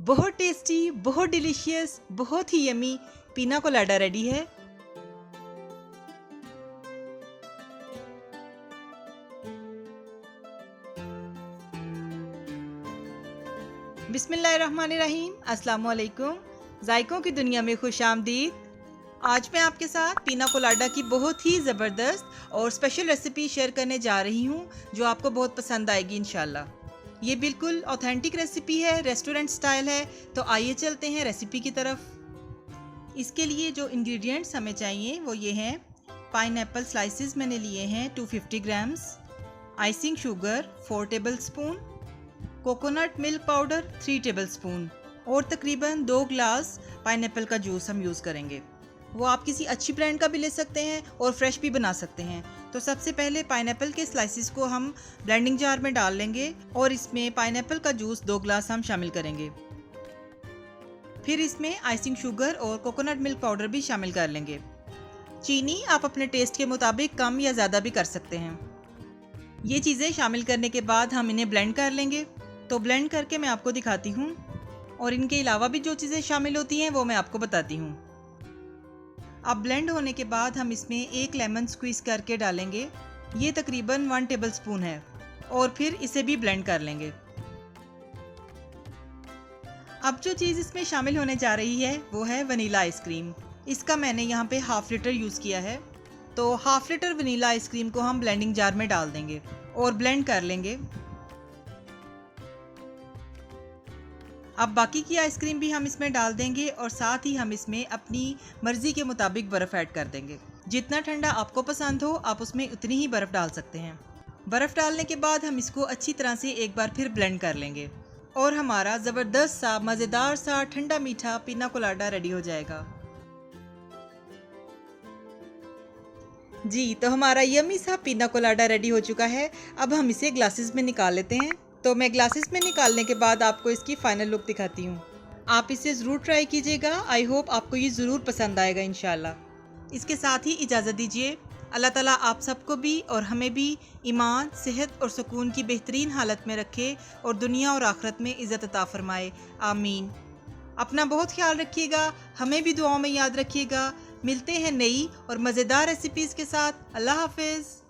बहुत टेस्टी, बहुत डिलीशियस, बहुत ही यमी पीना कोलाडा रेडी है। बिस्मिल्लाहिर्रहमानिर्रहीम, अस्सलाम वालेकुम। जायकों की दुनिया में खुश आमदीद। आज मैं आपके साथ पीना कोलाडा की बहुत ही ज़बरदस्त और स्पेशल रेसिपी शेयर करने जा रही हूँ, जो आपको बहुत पसंद आएगी इंशाल्लाह। ये बिल्कुल ऑथेंटिक रेसिपी है, रेस्टोरेंट स्टाइल है। तो आइए चलते हैं रेसिपी की तरफ। इसके लिए जो इंग्रेडिएंट्स हमें चाहिए वो ये हैं। पाइनएप्पल स्लाइसेस मैंने लिए हैं 250 grams, icing sugar 4 table spoon, coconut milk powder 3 table spoon और तकरीबन 2 ग्लास पाइनएप्पल का जूस हम यूज़ करेंगे। वो आप किसी अच्छी ब्रांड का भी ले सकते हैं और फ्रेश भी बना सकते हैं। तो सबसे पहले पाइनएप्पल के स्लाइसिस को हम ब्लेंडिंग जार में डाल लेंगे और इसमें पाइनएप्पल का जूस 2 ग्लास हम शामिल करेंगे। फिर इसमें आइसिंग शुगर और कोकोनट मिल्क पाउडर भी शामिल कर लेंगे। चीनी आप अपने टेस्ट के मुताबिक कम या ज़्यादा भी कर सकते हैं। ये चीज़ें शामिल करने के बाद हम इन्हें ब्लेंड कर लेंगे। तो ब्लेंड करके मैं आपको दिखाती हूँ और इनके अलावा भी जो चीज़ें शामिल होती हैं वो मैं आपको बताती हूँ। अब ब्लेंड होने के बाद हम इसमें एक लेमन स्क्वीज़ करके डालेंगे। ये तकरीबन 1 टेबल स्पून है और फिर इसे भी ब्लेंड कर लेंगे। अब जो चीज़ इसमें शामिल होने जा रही है वो है वनीला आइसक्रीम। इसका मैंने यहाँ पे हाफ लीटर यूज़ किया है। तो हाफ लीटर वनीला आइसक्रीम को हम ब्लेंडिंग जार में डाल देंगे और ब्लेंड कर लेंगे। अब बाकी की आइसक्रीम भी हम इसमें डाल देंगे और साथ ही हम इसमें अपनी मर्ज़ी के मुताबिक बर्फ़ ऐड कर देंगे। जितना ठंडा आपको पसंद हो आप उसमें उतनी ही बर्फ़ डाल सकते हैं। बर्फ़ डालने के बाद हम इसको अच्छी तरह से एक बार फिर ब्लेंड कर लेंगे और हमारा ज़बरदस्त सा मज़ेदार सा ठंडा मीठा पीना कोलाडा रेडी हो जाएगा। जी, तो हमारा यम्मी सा पीना कोलाडा रेडी हो चुका है। अब हम इसे ग्लासेस में निकाल लेते हैं। तो मैं ग्लासेस में निकालने के बाद आपको इसकी फ़ाइनल लुक दिखाती हूँ। आप इसे ज़रूर ट्राई कीजिएगा। आई होप आपको ये ज़रूर पसंद आएगा इंशाल्लाह। इसके साथ ही इजाज़त दीजिए। अल्लाह ताला आप सबको भी और हमें भी ईमान, सेहत और सुकून की बेहतरीन हालत में रखे और दुनिया और आखिरत में इज़्ज़त अता फ़रमाए। आमीन। अपना बहुत ख्याल रखिएगा, हमें भी दुआओं में याद रखिएगा। मिलते हैं नई और मज़ेदार रेसिपीज़ के साथ। अल्लाह हाफ़िज़।